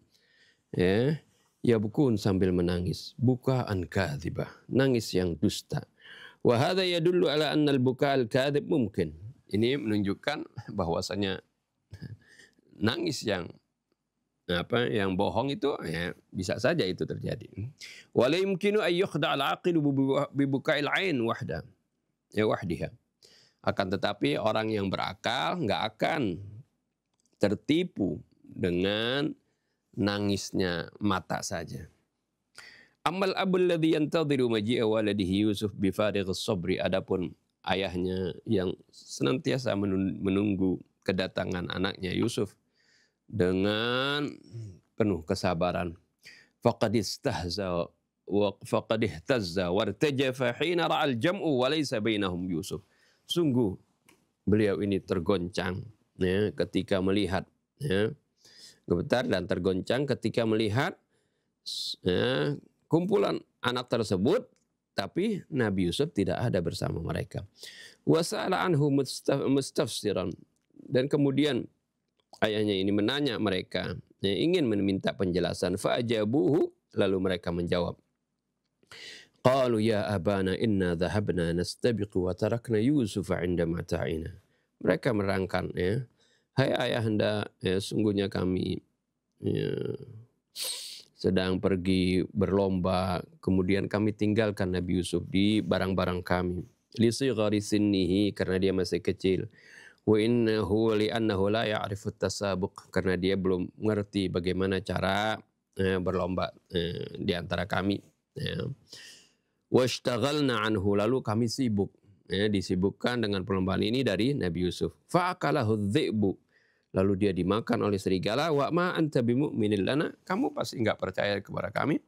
ya, yabqun sambil menangis, bukaan kadzibah, nangis yang dusta. Wa hadza yadullu ala anna al-buka' al-kadzib mungkin. Ini menunjukkan bahwasanya nangis yang bohong itu ya bisa saja itu terjadi. Wa la yumkinu ay yukhda' al-'aqil bi buka'il 'ain wahdiha. Akan tetapi orang yang berakal enggak akan tertipu dengan nangisnya mata saja. Amal abul ladzi yantadhiru maji'a waladihi Yusuf bi farighis sabri, adapun ayahnya yang senantiasa menunggu kedatangan anaknya Yusuf dengan penuh kesabaran. Faqad ihtazza wartajafa hina ra'al jam'u wa laysa bainahum Yusuf. Sungguh beliau ini tergoncang ya, ketika melihat ya, gemetar dan tergoncang ketika melihat ya, kumpulan anak tersebut, tapi Nabi Yusuf tidak ada bersama mereka. Wasa'ala anhu mustafsiran, dan kemudian ayahnya ini menanya mereka, ingin meminta penjelasan. Fa'ajabuhu, lalu mereka menjawab. Qalu ya abana inna dhahabna nastabiqu wa tarakna Yusufa 'inda mata'ina. Mereka merangkan ya, hai ayahanda, ya, sungguhnya kami ya, sedang pergi berlomba, kemudian kami tinggalkan Nabi Yusuf di barang-barang kami. Li sighari sinnihi, karena dia masih kecil. Wa innahu li'annahu la ya'rifu at-tasabuq, karena dia belum mengerti bagaimana cara berlomba di antara kami. Washtaghalna anhu, lalu kami sibuk, disibukkan dengan perlombaan ini dari Nabi Yusuf. Fa'akalahu adh-dhi'bu, lalu dia dimakan oleh serigala, wa ma anta bimu'minin lana, kamu pasti enggak percaya kepada kami.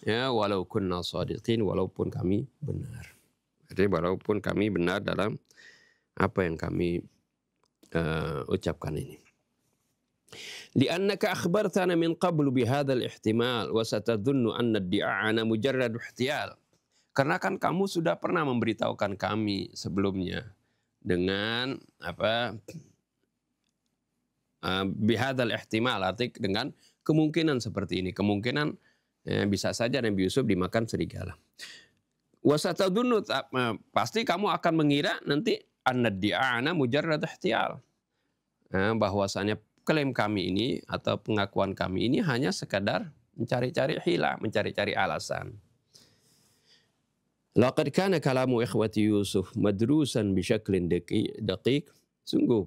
Ya, walau kunna shadiqin, walaupun kami benar. Jadi walaupun kami benar dalam apa yang kami ucapkan ini. Li'annaka akhbartana min qablu bihadzal ihtimal wa satadhunnu anna ad-di'ana mujarrad ihtiyal. Karena kan kamu sudah pernah memberitahukan kami sebelumnya dengan apa bihadzal ihtimal, arti dengan kemungkinan seperti ini, kemungkinan bisa saja Nabi Yusuf dimakan serigala. Wa satadhunnu, pasti kamu akan mengira nanti anna ad-di'ana mujarrad ihtiyal. Bahwasanya klaim kami ini atau pengakuan kami ini hanya sekadar mencari-cari hilah, mencari-cari alasan. Laqad kana kalamu ikhwati Yusuf madrusan bisyaklin daqiq. Sungguh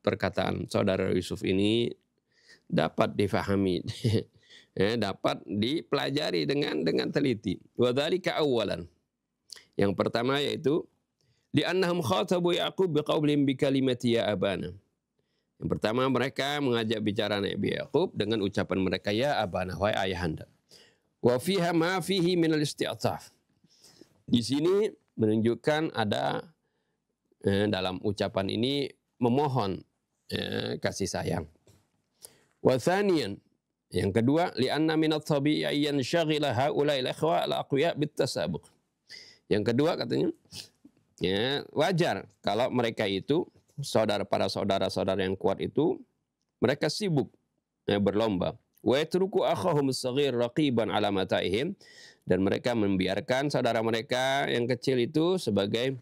perkataan saudara Yusuf ini dapat difahami, dapat dipelajari dengan teliti. Wa dzalika awwalan. Yang pertama yaitu li'annahum khatabu Yaqub biqaulihim bikalimati ya abana. Yang pertama mereka mengajak bicara Nabi Yaqub dengan ucapan mereka ya abana, wahai ayahanda. Wa fiha ma fihi min al-isti'taf. Di sini menunjukkan ada dalam ucapan ini memohon kasih sayang. Wa thaniyan, yang kedua li'anna min at-tabi'i an yanshaghila haula'i al-ikhwa al-aqwiya bit-tasabuq. Yang kedua katanya ya, wajar kalau mereka itu para saudara-saudara yang kuat itu mereka sibuk berlomba. Wa yatruku akhahum as-saghir raqiban ala mata'ihim, dan mereka membiarkan saudara mereka yang kecil itu sebagai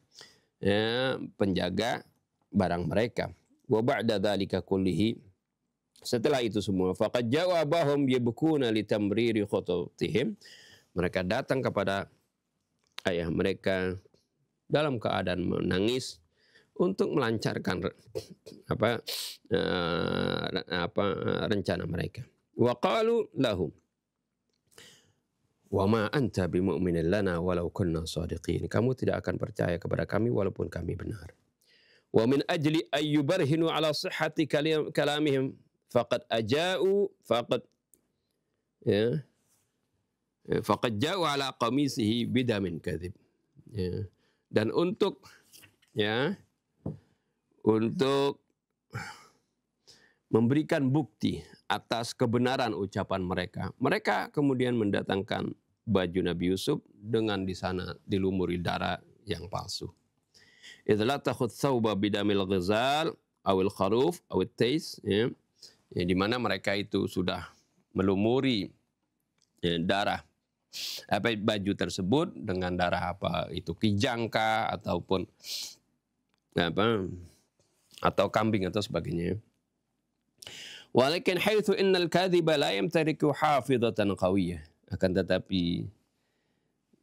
penjaga barang mereka. Wa ba'da dzalika kullihi, setelah itu semua, faqad jawabahum yabkuna litamriri khututihim, mereka datang kepada ayah mereka dalam keadaan menangis untuk melancarkan rencana mereka. Wa qalu lahum wa ma anta bimu'minin lana walau kunna shadiqin. Kamu tidak akan percaya kepada kami walaupun kami benar. Wa min ajli ayyubarhinu ala sihhati kalamihim faqad ja'u ala qamisihi bidamin kadzib. Dan untuk memberikan bukti atas kebenaran ucapan mereka, mereka kemudian mendatangkan baju Nabi Yusuf dengan di sana dilumuri darah yang palsu. Idza takhut thawba bidamil ghazal awil kharuf awil tais, di mana mereka itu sudah melumuri darah baju tersebut dengan darah itu kijangka ataupun atau kambing atau sebagainya. Walakin haitsu innal kadhiba la yamtariku hafidatan qawiyah, akan tetapi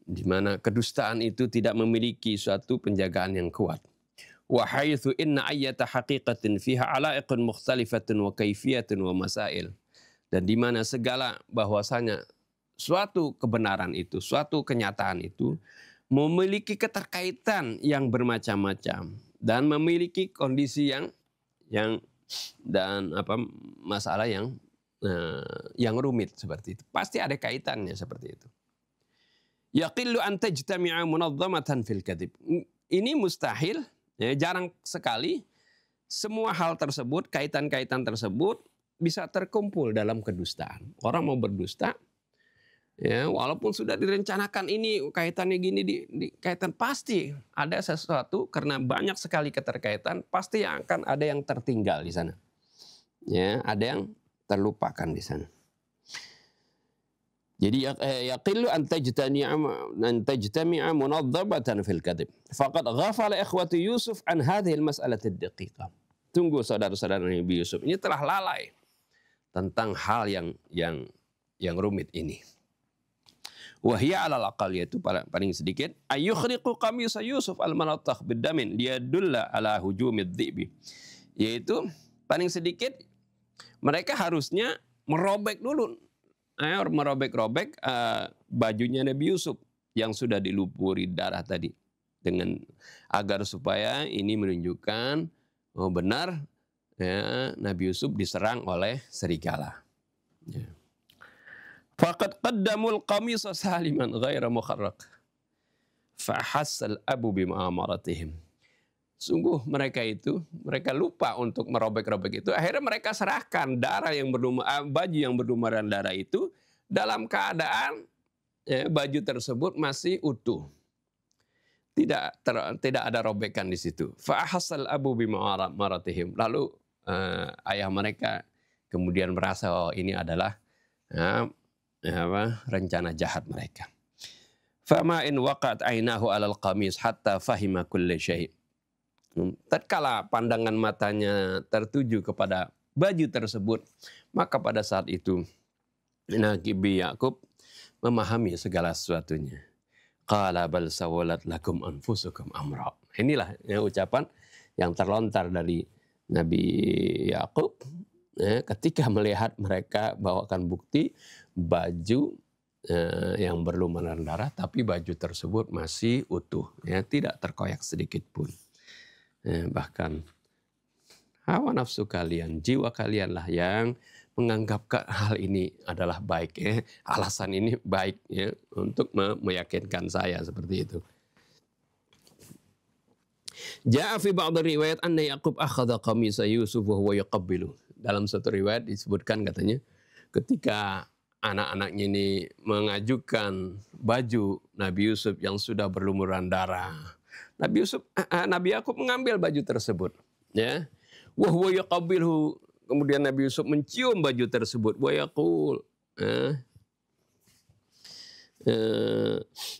di mana kedustaan itu tidak memiliki suatu penjagaan yang kuat. Wa haitsu inna ayyata haqiqatin fiha ala'iqun mukhtalifatun wa kayfiyatun wa masail, dan di mana segala bahwasanya suatu kebenaran itu, suatu kenyataan itu memiliki keterkaitan yang bermacam-macam dan memiliki kondisi yang masalah yang rumit seperti itu. Pasti ada kaitannya seperti itu. Yaqillu an tajtami'a munazzamatan fil kadhib. Ini mustahil, jarang sekali semua hal tersebut, kaitan-kaitan tersebut bisa terkumpul dalam kedustaan. Orang mau berdusta, walaupun sudah direncanakan ini kaitannya gini di kaitan, pasti ada sesuatu karena banyak sekali keterkaitan, pasti akan ada yang tertinggal di sana. Ada yang terlupakan di sana. Jadi yaqillu an tajtami'a munazzabatan fil kadhib. Faqad ghafala ikhwatu Yusuf an hadhihi al-mas'alati ad-daqiqah. Tunggu saudara-saudara Nabi Yusuf ini telah lalai tentang hal yang rumit ini. Wahya alal aqal, yaitu paling sedikit ayyukhriqu qamisa Yusuf al-manatakh bidamin liyadulla ala hujumid dhibi, yaitu paling sedikit mereka harusnya merobek bajunya Nabi Yusuf yang sudah dilumuri darah tadi, dengan agar supaya ini menunjukkan benar ya, Nabi Yusuf diserang oleh serigala. Ya. Faqad qaddamul qamisa saliman ghaira mukharraq. Fahassal abu bima'amaratihim. Sungguh mereka lupa untuk merobek-robek itu. Akhirnya mereka serahkan baju yang berlumuran darah itu dalam keadaan baju tersebut masih utuh. Tidak ada robekan di situ. Fahassal abu bima'amaratihim. Lalu ayah mereka kemudian merasa ini adalah rencana jahat mereka. Fama in waqat ainahu 'alal qamis hatta fahima kulli syai'. Tatkala pandangan matanya tertuju kepada baju tersebut, maka pada saat itu Nabi Yakub memahami segala sesuatunya. Qala bal sawalat lakum anfusukum amra. Inilah ucapan yang terlontar dari Nabi Yakub ketika melihat mereka bawakan bukti baju yang berlumuran darah, tapi baju tersebut masih utuh, tidak terkoyak sedikit pun. Bahkan hawa nafsu kalian, jiwa kalianlah yang menganggap hal ini adalah baik, alasan ini baik untuk meyakinkan saya seperti itu. Ja'a fi ba'd riwayat anna Yaqub akhadha qamisa Yusuf wa huwa yuqabbilu. Dalam satu riwayat disebutkan katanya ketika anak-anaknya ini mengajukan baju Nabi Yusuf yang sudah berlumuran darah, Nabi Yakub mengambil baju tersebut, ya. Wa huwa yuqabbilhu. Kemudian Nabi Yusuf mencium baju tersebut. Wa yaqul.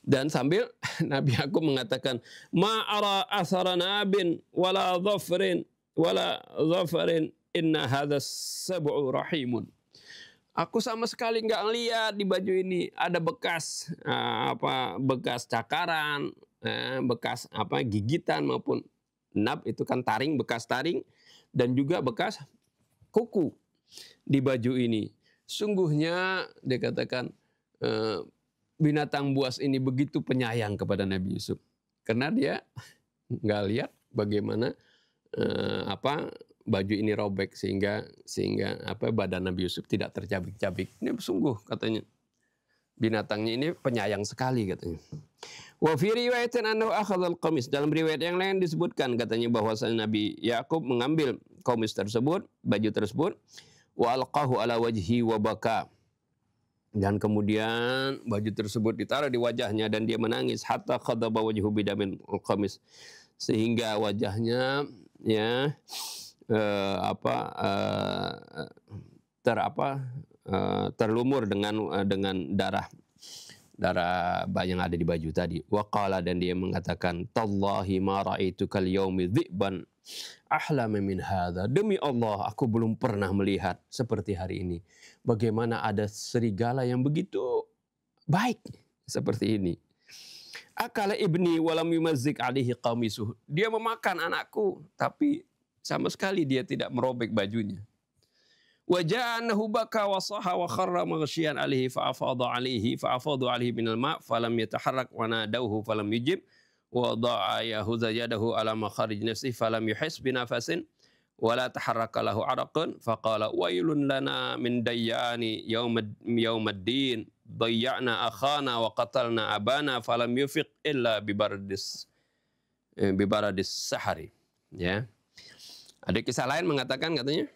Dan sambil Nabi Yakub mengatakan, ma'ara athara nabin wala dhafrin inna hadha sab'u rahimun. Aku sama sekali nggak lihat di baju ini ada bekas bekas cakaran, bekas gigitan maupun nab itu kan taring, bekas taring dan juga bekas kuku di baju ini. Sungguhnya dikatakan binatang buas ini begitu penyayang kepada Nabi Yusuf karena dia nggak lihat bagaimana baju ini robek sehingga badan Nabi Yusuf tidak tercabik-cabik. Ini sungguh katanya binatangnya ini penyayang sekali katanya. Wa fi riwayatin annahu akhadhal qamis. Dalam riwayat yang lain disebutkan katanya bahwasanya Nabi Yakub mengambil qamis tersebut, baju tersebut, wa alqahu ala wajhi wa baka. Dan kemudian baju tersebut ditaruh di wajahnya dan dia menangis hatta khadaba wajhu bidamin qamis, sehingga wajahnya terlumur dengan darah yang ada di baju tadi. Waqala, dan dia mengatakan, tallahi ma ra'aitukal yaumi dhi'ban ahlama min hadza. Demi Allah, aku belum pernah melihat seperti hari ini. Bagaimana ada serigala yang begitu baik seperti ini. Akala ibni walam yumazzik alaihi qamisuh. Dia memakan anakku, tapi sama sekali dia tidak merobek bajunya. Wa ja'anahu baka wa saha wa kharra maghshiyan alaihi fa'afadu alaihi minal ma' falam yataharrak wa nadawhu falam yujib wa da'a yahuza yadahu ala makharij nafsihi falam yuhis binafasin wa la taharraka lahu araqun faqala wailun lana min dayyani yaumaddin dayya'na akhana wa qatalna abana falam yufiq illa bibaradis sahari. Ya. Ada kisah lain mengatakan katanya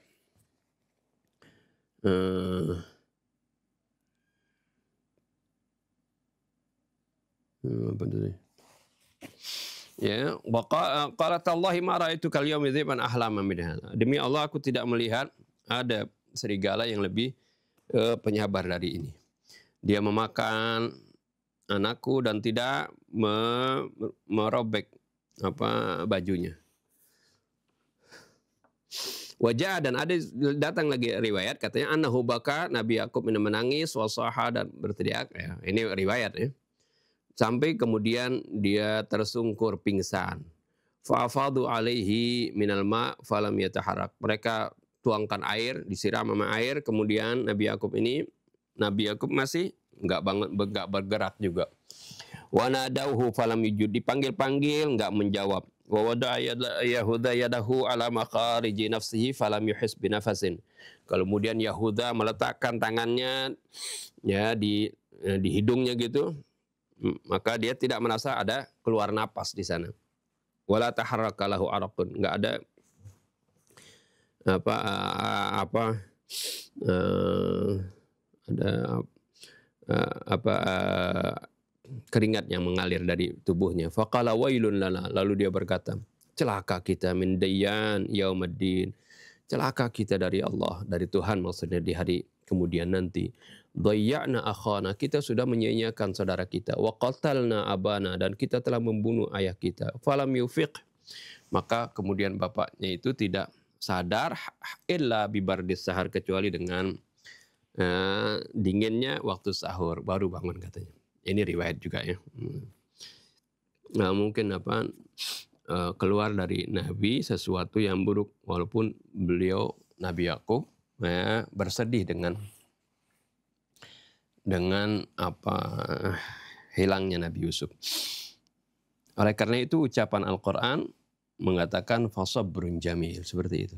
ya, qalatallahi ma ra'aitukal yaumi dhiban ahlama min hadza. Demi Allah, aku tidak melihat ada serigala yang lebih penyabar dari ini. Dia memakan anakku dan tidak merobek bajunya. Wajah, dan ada datang lagi riwayat katanya annahu baka, Nabi Yakub menangis, wasaha, dan berteriak. Ya, ini riwayat ya. Sampai kemudian dia tersungkur pingsan. Fa'afadu alaihi minal ma' falam yataharrak. Mereka tuangkan air, disiram sama air, kemudian Nabi Yakub masih enggak bergerak juga. Wa nadauhu falam yujud, dipanggil-panggil enggak menjawab. Wa wada'a Yahuda yadahu ala maqariji nafsihi falam yuhis binafasin. Kemudian Yahuda meletakkan tangannya ya di hidungnya gitu, maka dia tidak merasa ada keluar napas di sana. Wala taharraka lahu araqun, enggak ada keringat yang mengalir dari tubuhnya. Faqala wailun lana, lalu dia berkata, celaka kita min dayyan yaumiddin, celaka kita dari Allah, dari Tuhan maksudnya di hari kemudian nanti. Dhayya'na akhana, kita sudah menyia-nyiakan saudara kita. Wa qatalna abana, dan kita telah membunuh ayah kita. Falam yufiq, maka kemudian bapaknya itu tidak sadar illa bibardis sahar, kecuali dengan dinginnya waktu sahur baru bangun katanya. Ini riwayat juga ya. Nah, mungkin keluar dari Nabi sesuatu yang buruk, walaupun beliau Nabi Yakub bersedih dengan hilangnya Nabi Yusuf. Oleh karena itu ucapan Al-Quran mengatakan fasabrun jamil, seperti itu.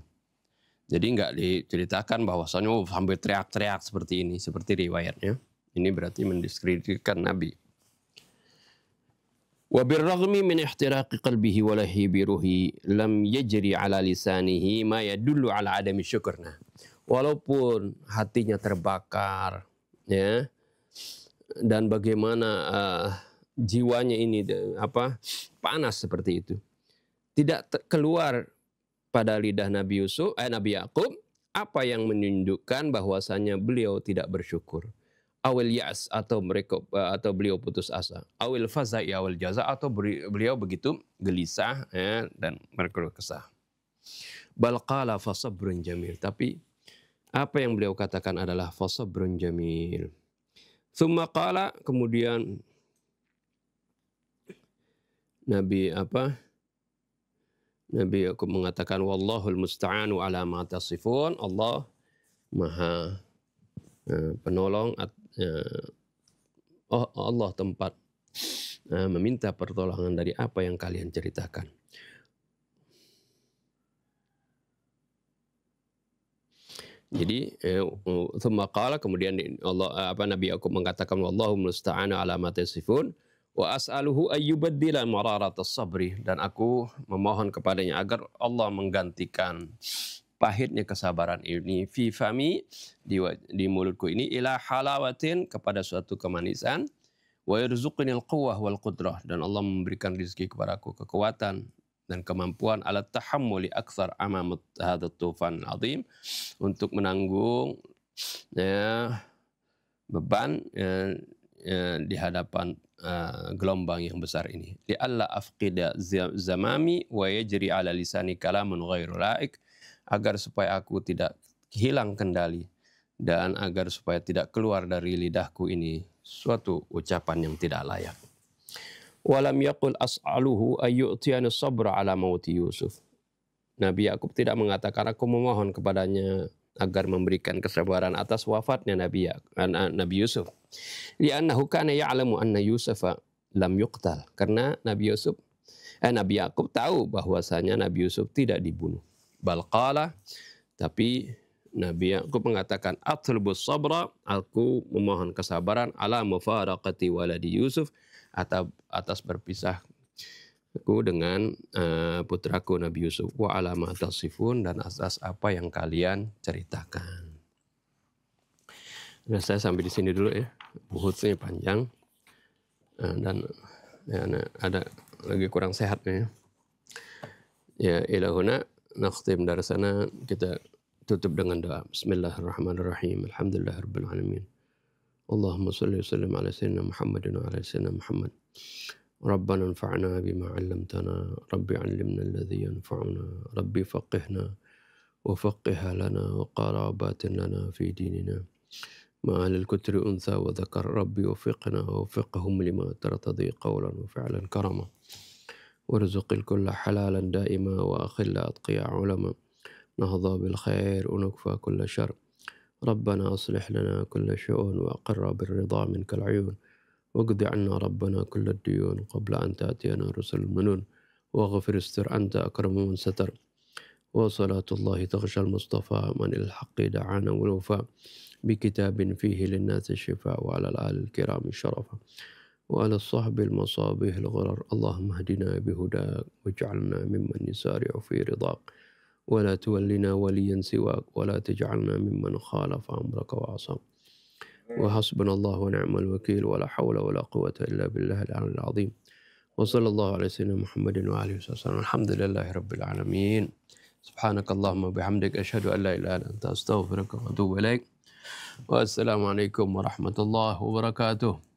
Jadi enggak diceritakan bahwasanya sampai teriak-teriak seperti ini, seperti riwayatnya. Ini berarti mendiskreditkan Nabi. Wa birraghmi min ihtiraqi qalbihi wa lahibi ruhi lam yajri ala lisanihi ma yadullu ala adami syukurna. Walaupun hatinya terbakar ya, dan bagaimana jiwanya ini panas seperti itu, tidak keluar pada lidah Nabi Yakub apa yang menunjukkan bahwasanya beliau tidak bersyukur. Awil ya'as, atau beliau putus asa. Awil faza'i awil jaza, atau beliau begitu gelisah ya, dan berkeluh kesah. Bal qala fasabrun jamil, tapi apa yang beliau katakan adalah fasabrun jamil. Tsumma qala, kemudian Nabi Yakub mengatakan wallahul musta'anu ala ma tasifun, Allah Maha penolong, Allah tempat meminta pertolongan dari apa yang kalian ceritakan. Jadi tsumma qala, kemudian Nabi Yakub mengatakan wallahu musta'anu ala ma tasifun wa as'aluhu ayyubaddila mararatas sabri, dan aku memohon kepadanya agar Allah menggantikan pahitnya kesabaran ini fi fami, di mulutku ini, ila halawatin, kepada suatu kemanisan, wa yarzuqnil quwwah wal qudrah, dan Allah memberikan rezeki kepadaku kekuatan dan kemampuan ala tahammuli aktsar amam hadzal tufan azim, untuk menanggung beban di hadapan gelombang yang besar ini. Li alla afqida zamami wa yajri ala lisani kalamun ghairu laik, agar supaya aku tidak hilang kendali, dan agar supaya tidak keluar dari lidahku ini suatu ucapan yang tidak layak. Walam yaqul as'aluhu ayyu'tiyani sabra ala mauti Yusuf. Nabi Yakub tidak mengatakan aku memohon kepadanya agar memberikan kesabaran atas wafatnya Nabi Yusuf. Li'annahu kana ya'lamu anna Yusufa lam yuqtal. Karena Nabi Yakub tahu bahwasanya Nabi Yusuf tidak dibunuh. Bal qala, tapi Nabi Yakub mengatakan atlubus sabra, aku memohon kesabaran ala mufaraqati waladi Yusuf, atas berpisahku dengan putraku Nabi Yusuf, wa ala ma tasifun, dan atas apa yang kalian ceritakan. Nah, saya sampai di sini dulu ya. Buhutnya panjang dan ya, ada lagi kurang sehat ya. Ya ilahuna nakhtim darsana, kita tutup dengan doa. Bismillahirrahmanirrahim. Alhamdulillahirabbil alamin. Allahumma shalli wa sallim ala sayyidina Muhammadin wa ala sayyidina Muhammad. Rabbana anfa'na bima 'allamtana, rabbi 'allimna alladhi yanfa'una, rabbi faqihna wa faqih lana wa qarabatin lana fi dinina. مع الكتر أنثى وذكر ربي وفقنا ووفقهم لما ترتضي قولا وفعلا كرما وارزق الكل حلالا دائما وأخل أتقياء علما نهضى بالخير ونكفى كل شر ربنا أصلح لنا كل شؤون وأقر بالرضا منك العيون واقض عنا ربنا كل الديون قبل أن تأتينا رسل المنون واغفر استر أنت أكرم من ستر. وصلاة الله تغشى المصطفى من الحق دعانا والوفاء بكتاب فيه للناس الشفاء، وعلى الآل الكرام الشرفة، وعلى الصحب المصابيح الغرر. اللهم اهدنا بهداك واجعلنا ممن يسارع في رضاك، ولا تولنا وليا سواك، ولا تجعلنا ممن خالف أمرك وعصاك. وحسبنا الله ونعم الوكيل، ولا حول ولا قوة إلا بالله العلي العظيم. وصلى الله على سيدنا محمد وآله وسلم. الحمد لله رب العالمين. سبحانك اللهم وبحمدك أشهد أن لا إله إلا أنت أستغفرك وأتوب إليك. والسلام عليكم ورحمة الله وبركاته.